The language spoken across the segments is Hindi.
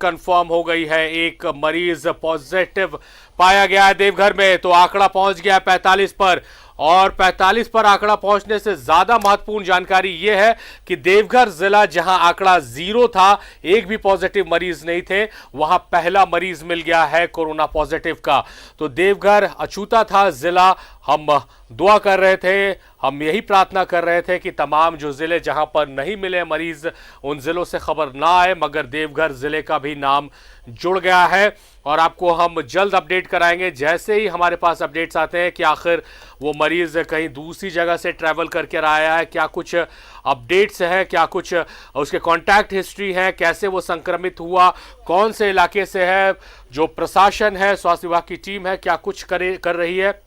कंफर्म हो गई है। एक मरीज पॉजिटिव पाया गया है देवघर में, तो आंकड़ा पहुंच गया है 45 पर। और 45 पर आंकड़ा पहुंचने से ज्यादा महत्वपूर्ण जानकारी यह है कि देवघर जिला जहां आंकड़ा 0 था, एक भी पॉजिटिव मरीज नहीं थे, वहां पहला मरीज मिल गया है कोरोना पॉजिटिव का। तो देवघर अछूता था जिला। हम दुआ कर रहे थे, हम यही प्रार्थना कर रहे थे कि तमाम जो जिले जहां पर नहीं मिले मरीज, उन जिलों से खबर ना आए, मगर देवघर जिले का भी नाम जुड़ गया है। और आपको हम जल्द अपडेट कराएंगे जैसे ही हमारे पास अपडेट्स आते हैं कि आखिर वो मरीज कहीं दूसरी जगह से ट्रैवल करके आया है, क्या कुछ अपडेट्स हैं, क्या कुछ उसके कॉन्टैक्ट हिस्ट्री है, कैसे वो संक्रमित हुआ, कौन से इलाके से है, जो प्रशासन है, स्वास्थ्य विभाग की टीम है, क्या कुछ कर रही है।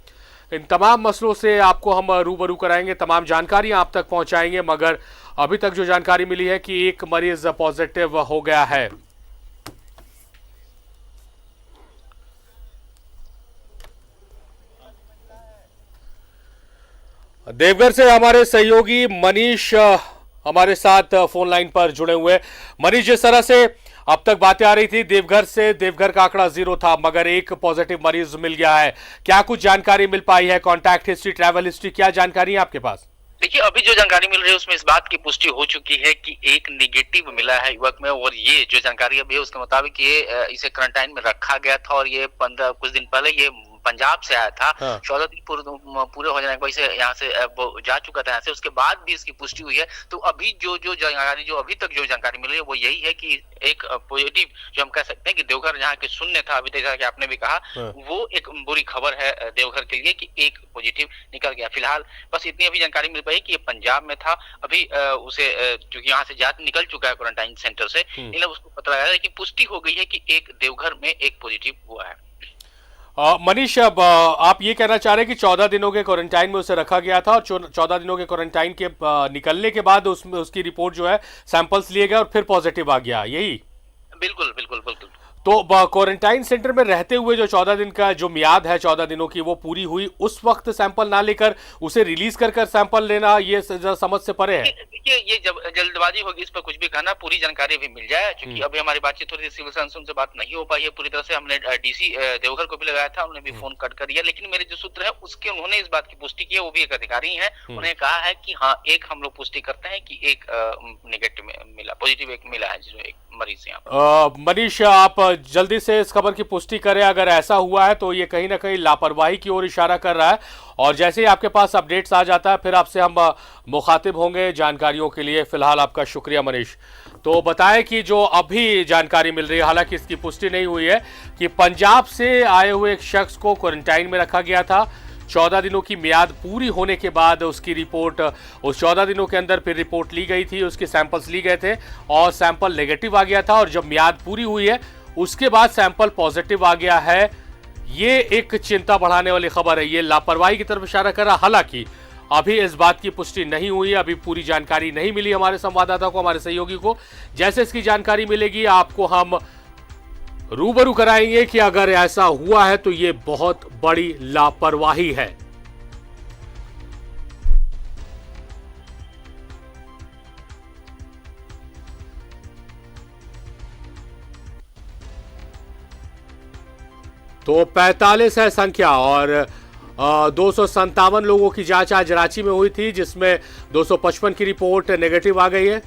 इन तमाम मसलों से आपको हम रूबरू कराएंगे, तमाम जानकारियां आप तक पहुंचाएंगे। मगर अभी तक जो जानकारी मिली है कि एक मरीज पॉजिटिव हो गया है। देवघर से हमारे सहयोगी मनीष हमारे साथ फोन लाइन पर जुड़े हुए। मनीष, जिस तरह से अब तक बातें आ रही थी देवघर से, देवघर का आंकड़ा 0 था मगर एक पॉजिटिव मरीज मिल गया है, क्या कुछ जानकारी मिल पाई है? कॉन्टैक्ट हिस्ट्री, ट्रैवल हिस्ट्री, क्या जानकारी है आपके पास? देखिए, अभी जो जानकारी मिल रही है उसमें इस बात की पुष्टि हो चुकी है कि एक निगेटिव मिला है युवक में। और ये जो जानकारी अभी है उसके मुताबिक ये इसे क्वारंटाइन में रखा गया था और ये 15 कुछ दिन पहले ये पंजाब से आया था। 14 दिन पूरे हो जाने के बाद से यहाँ से जा चुका था यहाँ से, उसके बाद भी इसकी पुष्टि हुई है। तो अभी जो जानकारी, जो अभी तक जो जानकारी मिल रही है वो यही है कि एक पॉजिटिव, जो हम कह सकते हैं कि देवघर जहाँ के शून्य था अभी तक, जैसा कि आपने भी कहा, वो एक बुरी खबर है देवघर के लिए कि एक पॉजिटिव निकल गया। फिलहाल बस इतनी अभी जानकारी मिल पाई कि ये पंजाब में था। अभी उसे जो यहाँ से निकल चुका है क्वारंटाइन सेंटर से, इन लोग उसको पता लगाया कि पुष्टि हो गई है कि एक देवघर में एक पॉजिटिव हुआ है। मनीष, अब आप ये कहना चाह रहे हैं कि 14 दिनों के क्वारंटाइन में उसे रखा गया था और 14 दिनों के क्वारंटाइन के निकलने के बाद उसमें उसकी रिपोर्ट जो है, सैंपल्स लिए गए और फिर पॉजिटिव आ गया, यही? बिल्कुल बिल्कुल बिल्कुल। तो क्वारंटाइन सेंटर में रहते हुए जो 14 दिन का जो मियाद है, 14 दिनों की, वो पूरी हुई, उस वक्त सैंपल ना लेकर उसे रिलीज कर सैंपल लेना, ये समझ से परे है? देखिए, ये जब जल्दबाजी होगी, इस पर कुछ भी कहना, पूरी जानकारी भी मिल जाए। क्योंकि अभी हमारी बातचीत हो रही थी, सिविल सर्जन से बात नहीं हो पाई है पूरी तरह से। हमने डीसी देवघर को भी लगाया था, उन्होंने भी फोन कट कर दिया। लेकिन मेरे जो सूत्र है उसके, उन्होंने इस बात की पुष्टि की है, वो भी एक अधिकारी है, उन्होंने कहा है कि हाँ, एक हम लोग पुष्टि करते हैं कि एक नेगेटिव मिला, पॉजिटिव एक मिला है, जो एक मरीज यहाँ पर। मनीष, आप जल्दी से इस खबर की पुष्टि करें। अगर ऐसा हुआ है तो ये कहीं ना कहीं लापरवाही की ओर इशारा कर रहा है, और जैसे ही आपके पास अपडेट्स आ जाता है फिर आपसे हम मुखातिब होंगे जानकारियों के लिए। फिलहाल आपका शुक्रिया मनीष। तो बताएं कि जो अभी जानकारी मिल रही है, हालांकि इसकी पुष्टि नहीं हुई है, कि पंजाब से आए हुए एक शख्स को क्वारंटाइन में रखा गया था। 14 दिनों की मियाद पूरी होने के बाद उसकी रिपोर्ट, उस 14 दिनों के अंदर फिर रिपोर्ट ली गई थी, उसके सैंपल्स लिए गए थे और सैंपल नेगेटिव आ गया था। और जब मियाद पूरी हुई है उसके बाद सैंपल पॉजिटिव आ गया है। ये एक चिंता बढ़ाने वाली खबर है, ये लापरवाही की तरफ इशारा कर रहा। हालांकि अभी इस बात की पुष्टि नहीं हुई, अभी पूरी जानकारी नहीं मिली हमारे संवाददाता को, हमारे सहयोगी को। जैसे इसकी जानकारी मिलेगी आपको हम रूबरू कराएंगे कि अगर ऐसा हुआ है तो ये बहुत बड़ी लापरवाही है। तो 45 है संख्या और 257 लोगों की जांच आज रांची में हुई थी, जिसमें 255 की रिपोर्ट नेगेटिव आ गई है।